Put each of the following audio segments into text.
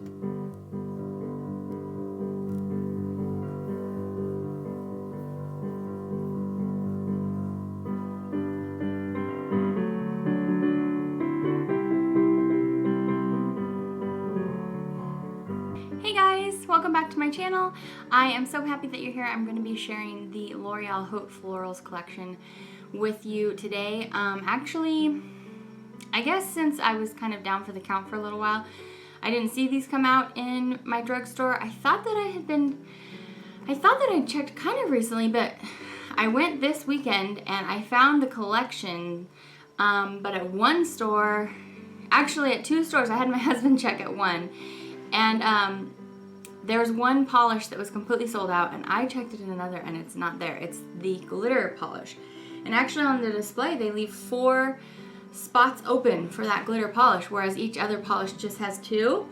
Hey guys, welcome back to my channel. I am so happy that you're here. I'm going to be sharing the L'Oreal Haute Florals collection with you today. Actually, I guess since I was kind of down for the count for a little while, I didn't see these come out in my drugstore. I thought that I'd checked kind of recently, but I went this weekend and I found the collection, but at one store, actually at two stores. I had my husband check at one, and there was one polish that was completely sold out, and I checked it in another and it's not there. It's the glitter polish. And actually on the display they leave 4 spots open for that glitter polish, whereas each other polish just has 2,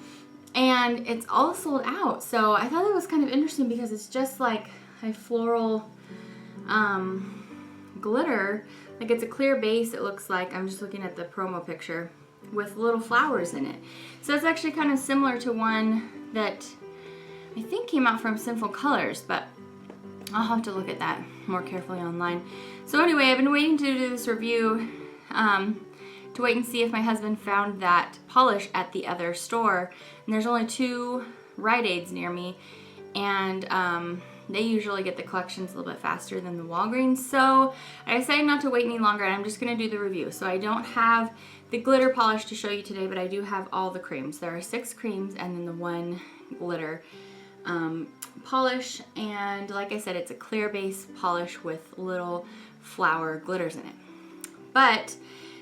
and it's all sold out. So I thought it was kind of interesting because it's just like a floral glitter. Like, it's a clear base, it looks like. I'm just looking at the promo picture with little flowers in it. So it's actually kind of similar to one that I think came out from Sinful Colors, but I'll have to look at that more carefully online. So anyway, I've been waiting to do this review to wait and see if my husband found that polish at the other store. And there's only 2 Rite Aids near me, and they usually get the collections a little bit faster than the Walgreens. So I decided not to wait any longer, and I'm just going to do the review. So I don't have the glitter polish to show you today, but I do have all the creams. There are 6 creams and then the 1 glitter polish, and like I said, it's a clear base polish with little flower glitters in it. But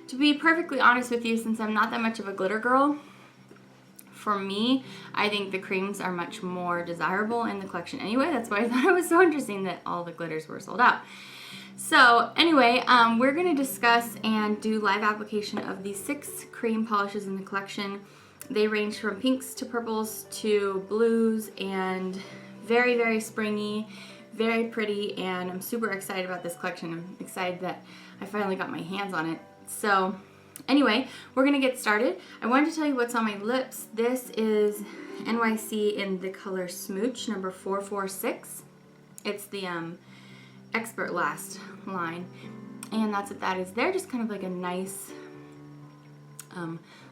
to be perfectly honest with you, since I'm not that much of a glitter girl, for me, I think the creams are much more desirable in the collection anyway. That's why I thought it was so interesting that all the glitters were sold out. So anyway, we're going to discuss and do live application of these 6 cream polishes in the collection. They range from pinks to purples to blues, and very, very springy, very pretty, and I'm super excited about this collection. I'm excited that I finally got my hands on it. So anyway, we're gonna get started. I wanted to tell you what's on my lips. This is NYC in the color Smooch, number 446. It's the Expert Last line, and that's what that is. They're just kind of like a nice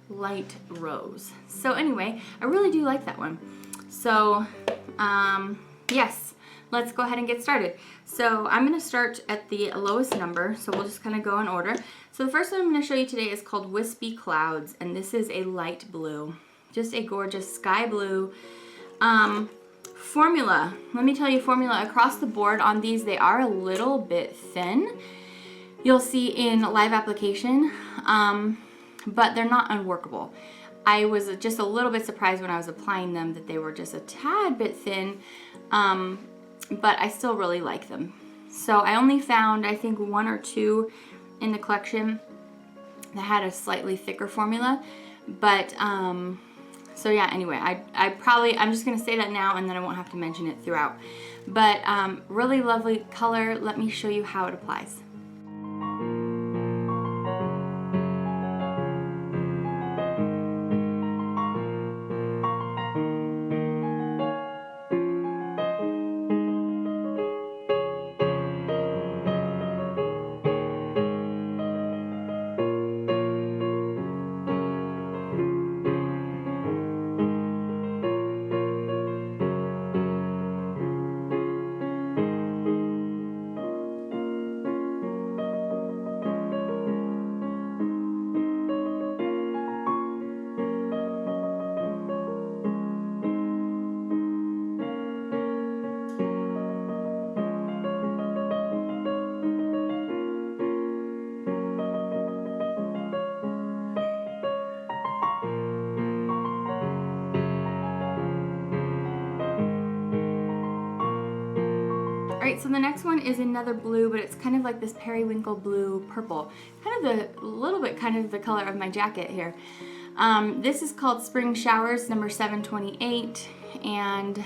light rose. So anyway, I really do like that one. So yes, let's go ahead and get started. So I'm going to start at the lowest number, so we'll just kind of go in order. So the first one I'm going to show you today is called Wispy Clouds, and this is a light blue, just a gorgeous sky blue formula. Let me tell you, formula across the board on these, they are a little bit thin. You'll see in live application, but they're not unworkable. I was just a little bit surprised when I was applying them that they were just a tad bit thin, but I still really like them. So I only found, I think, 1 or 2 in the collection that had a slightly thicker formula, but so yeah, anyway, I'm just gonna say that now and then I won't have to mention it throughout. But really lovely color. Let me show you how it applies. Alright, so the next one is another blue, but it's kind of like this periwinkle blue purple. Kind of a little bit kind of the color of my jacket here. This is called Spring Showers, number 728, and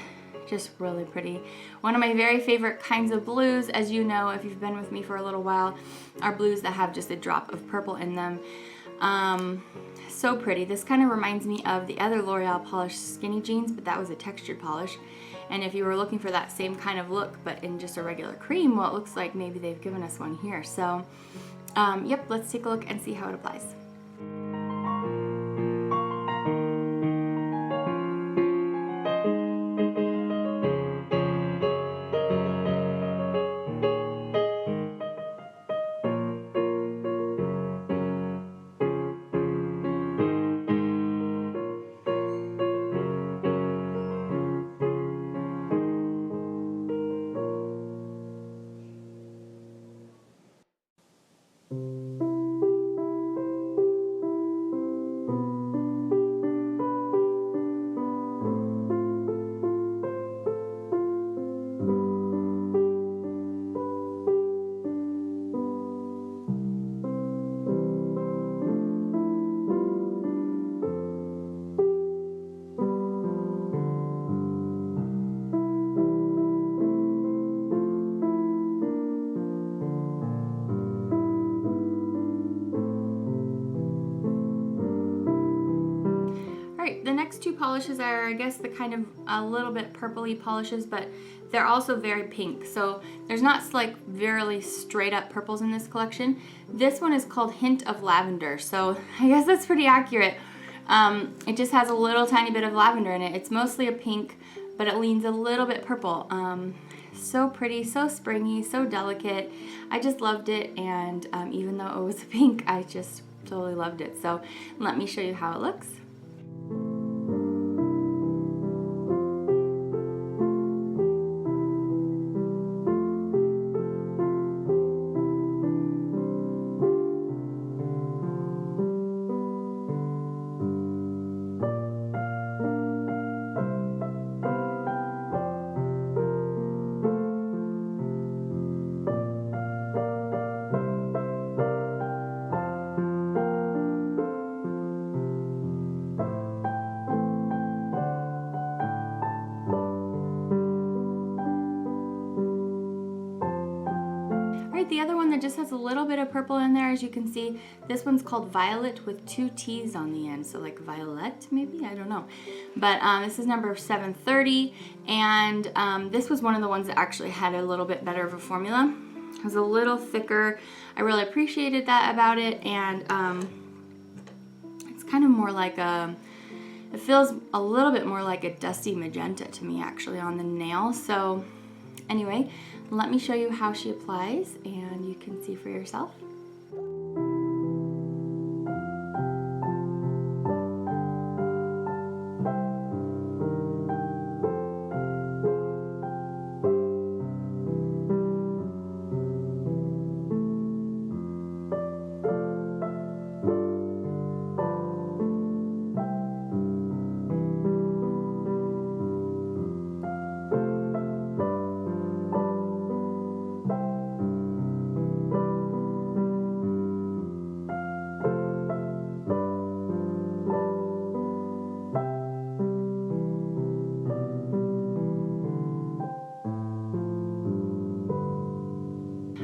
just really pretty. One of my very favorite kinds of blues, as you know if you've been with me for a little while, are blues that have just a drop of purple in them. So pretty. This kind of reminds me of the other L'Oreal polished skinny jeans, but that was a textured polish. And if you were looking for that same kind of look, but in just a regular cream, well, it looks like maybe they've given us one here. So, yep, let's take a look and see how it applies. The next two polishes are, I guess, the kind of a little bit purpley polishes, but they're also very pink. So there's not like very straight up purples in this collection. This one is called Hint of Lavender. So I guess that's pretty accurate. It just has a little tiny bit of lavender in it. It's mostly a pink, but it leans a little bit purple. So pretty, so springy, so delicate. I just loved it, and even though it was pink, I just totally loved it. So let me show you how it looks. The other one that just has a little bit of purple in there, as you can see, this one's called Violet with 2 T's on the end, so like violet maybe, I don't know. But this is number 730, and this was one of the ones that actually had a little bit better of a formula. It was a little thicker. I really appreciated that about it, and it's kind of more like it feels a little bit more like a dusty magenta to me actually on the nail. So anyway, let me show you how she applies and you can see for yourself.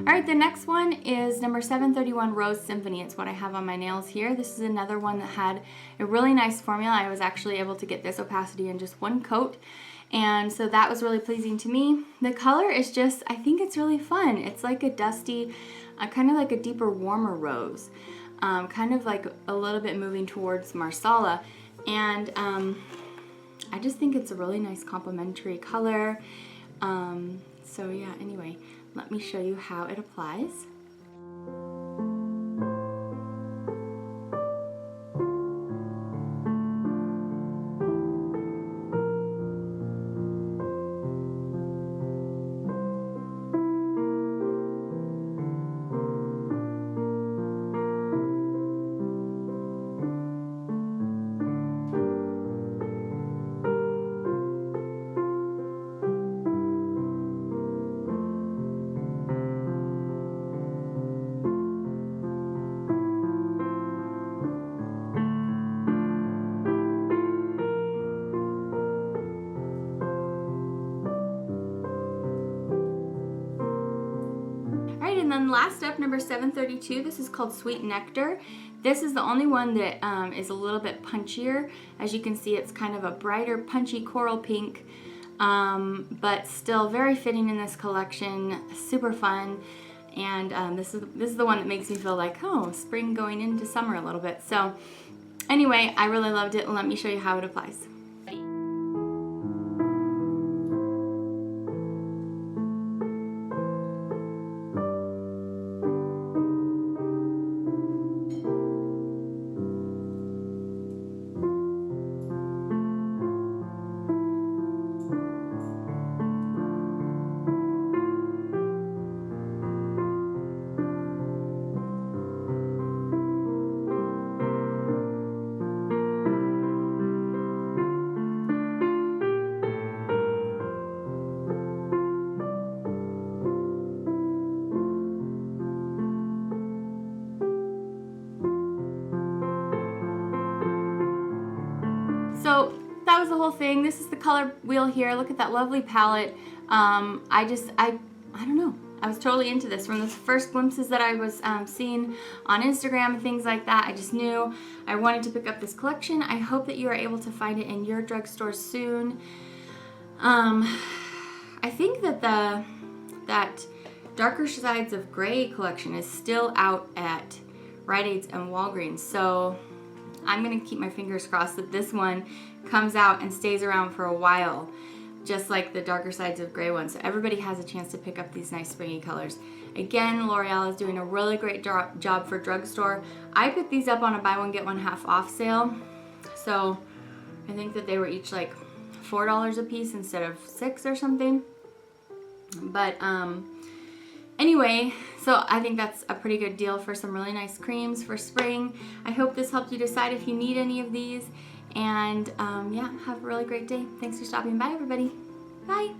Alright, the next one is number 731 Rose Symphony. It's what I have on my nails here. This is another one that had a really nice formula. I was actually able to get this opacity in just one coat, and so that was really pleasing to me. The color is just, I think it's really fun. It's like a dusty, kind of like a deeper, warmer rose. Kind of like a little bit moving towards Marsala, and I just think it's a really nice complementary color. So yeah, anyway, let me show you how it applies. And then last up, number 732, this is called Sweet Nectar. This is the only one that is a little bit punchier. As you can see, it's kind of a brighter, punchy coral pink, but still very fitting in this collection, super fun. And this is the one that makes me feel like, oh, spring going into summer a little bit. So anyway, I really loved it, and let me show you how it applies. So that was the whole thing. This is the color wheel here. Look at that lovely palette. I don't know. I was totally into this from the first glimpses that I was seeing on Instagram and things like that. I just knew I wanted to pick up this collection. I hope that you are able to find it in your drugstore soon. I think that that Darker Shades of Grey collection is still out at Rite Aids and Walgreens. So I'm gonna keep my fingers crossed that this one comes out and stays around for a while, just like the Darker Shades of Grey one, so everybody has a chance to pick up these nice springy colors. Again, L'Oreal is doing a really great job for drugstore. I picked these up on a buy one get one half off sale, so I think that they were each like $4 a piece instead of $6 or something. But anyway, so I think that's a pretty good deal for some really nice creams for spring. I hope this helped you decide if you need any of these. And yeah, have a really great day. Thanks for stopping by, everybody. Bye.